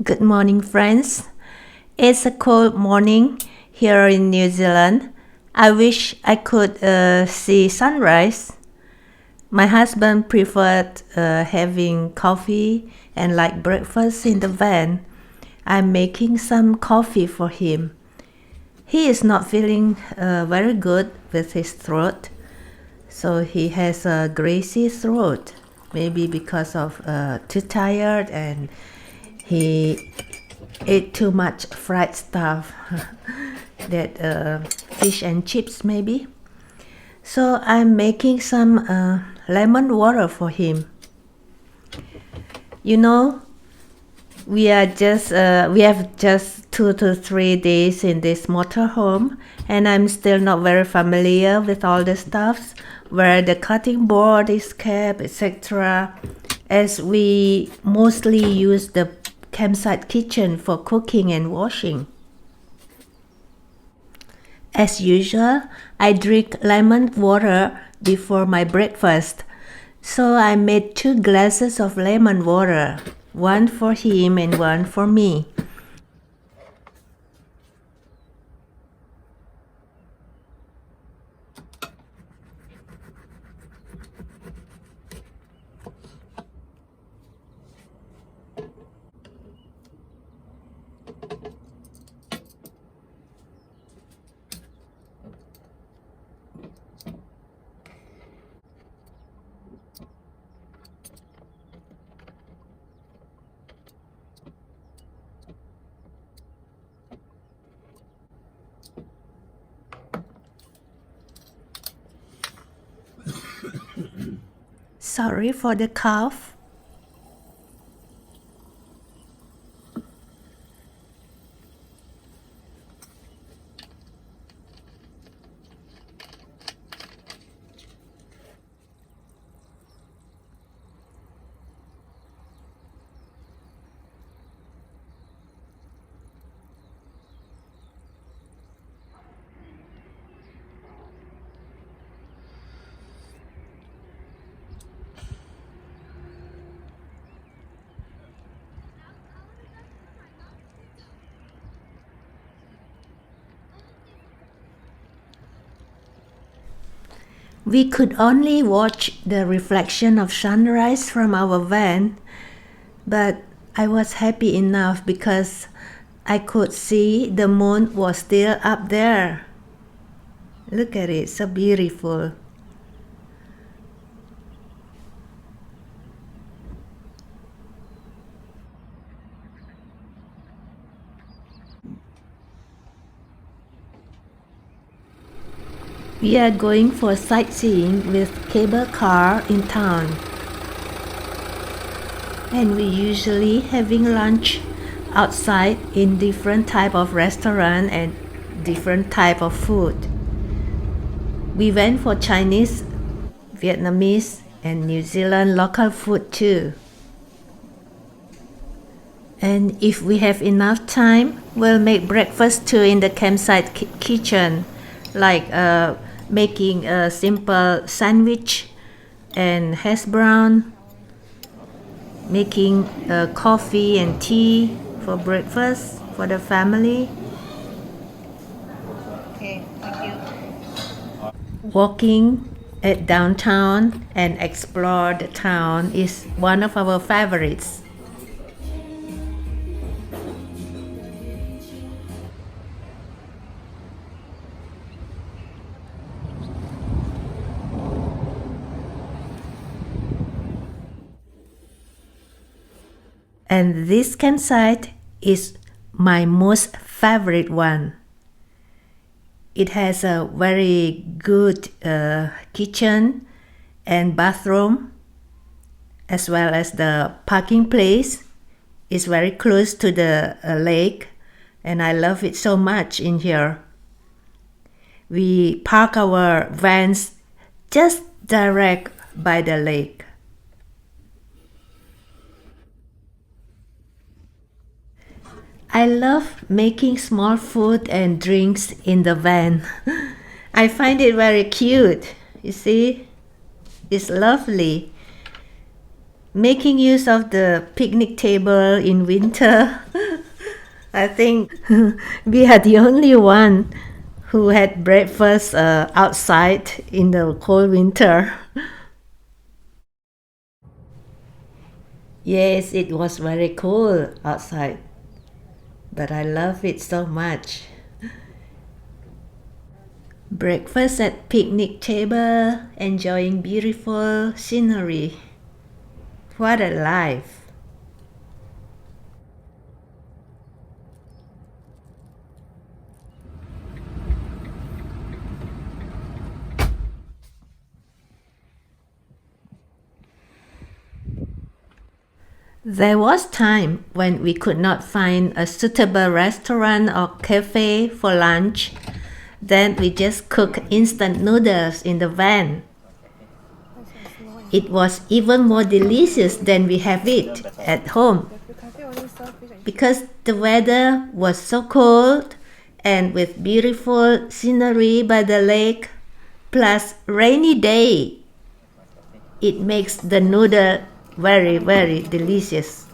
Good morning, friends. It's a cold morning here in New Zealand. I wish I could see sunrise. My husband preferred having coffee and like breakfast in the van. I'm making some coffee for him. He is not feeling very good with his throat, so he has a grassy throat, maybe because of too tired and he ate too much fried stuff, that fish and chips maybe. So I'm making some lemon water for him. You know, we have just 2 to 3 days in this motorhome, and I'm still not very familiar with all the stuffs, where the cutting board is kept, etc. As we mostly use the campsite kitchen for cooking and washing. As usual, I drink lemon water before my breakfast, so I made 2 glasses of lemon water, one for him and one for me. Sorry for the cough. We could only watch the reflection of sunrise from our van, but I was happy enough because I could see the moon was still up there. Look at it, so beautiful. We are going for sightseeing with cable car in town, and we usually having lunch outside in different type of restaurant and different type of food. We went for Chinese, Vietnamese and New Zealand local food too. And if we have enough time, we'll make breakfast too in the campsite kitchen, like making a simple sandwich and hash brown, making coffee and tea for breakfast for the family. Okay, thank you. Walking at downtown and explore the town is one of our favorites. And this campsite is my most favorite one. It has a very good kitchen and bathroom, as well as the parking place is very close to the lake, and I love it so much in here. We park our vans just direct by the lake. I love making small food and drinks in the van. I find it very cute. You see, it's lovely. making use of the picnic table in winter. I think we are the only one who had breakfast outside in the cold winter. Yes, it was very cool outside, but I love it so much. Breakfast at picnic table, enjoying beautiful scenery. What a life! There was time when we could not find a suitable restaurant or cafe for lunch. Then we just cooked instant noodles in the van. It was even more delicious than we have it at home. Because the weather was so cold and with beautiful scenery by the lake, plus rainy day, it makes the noodle very, very delicious.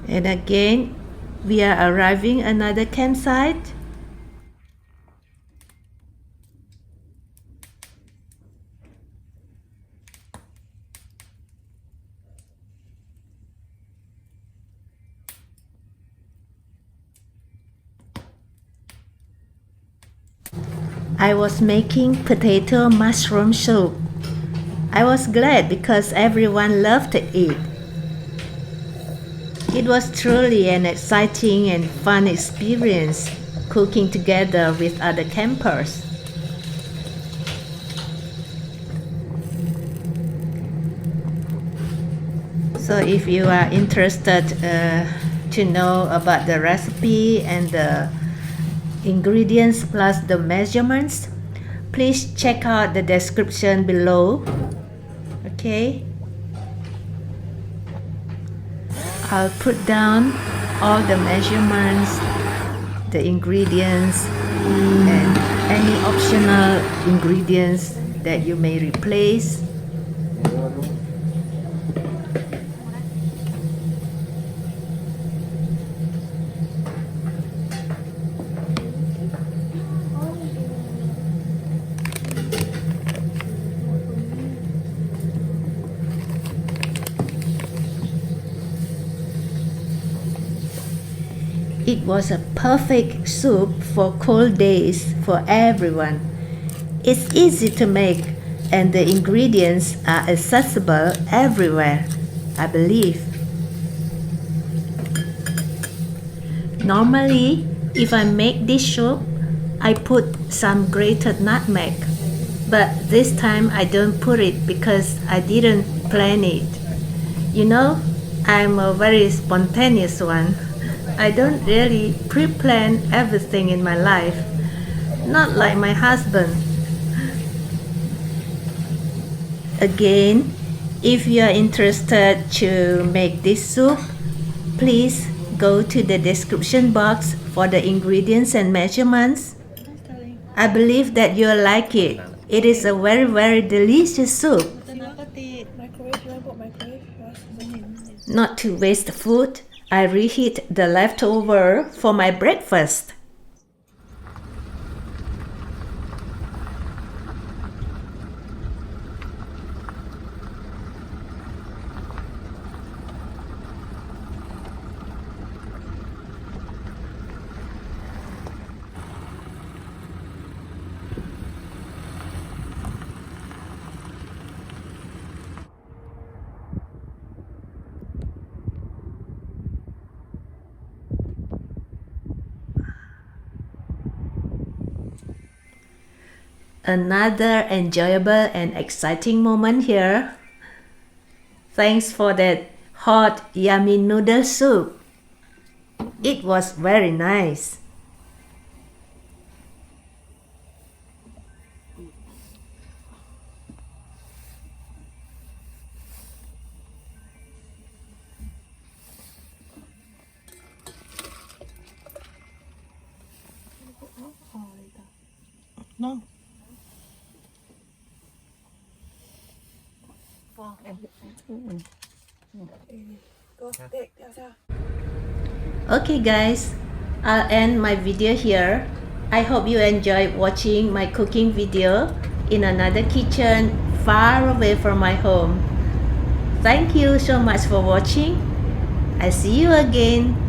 And again, we are arriving another campsite. I was making potato mushroom soup. I was glad because everyone loved it. It was truly an exciting and fun experience cooking together with other campers. So if you are interested to know about the recipe and the ingredients plus the measurements, please check out the description below. Okay, I'll put down all the measurements, the ingredients, and any optional ingredients that you may replace. It was a perfect soup for cold days for everyone. It's easy to make and the ingredients are accessible everywhere, I believe. Normally, if I make this soup, I put some grated nutmeg. But this time I don't put it because I didn't plan it. You know, I'm a very spontaneous one. I don't really pre-plan everything in my life, not like my husband. Again, if you are interested to make this soup, please go to the description box for the ingredients and measurements. I believe that you'll like it. It is a very, very delicious soup. Not to waste food, I reheat the leftover for my breakfast. Another enjoyable and exciting moment here. Thanks for that hot yummy noodle soup. It was very nice. No. Okay guys, I'll end my video here. I hope you enjoyed watching my cooking video in another kitchen far away from my home. Thank you so much for watching. I see you again.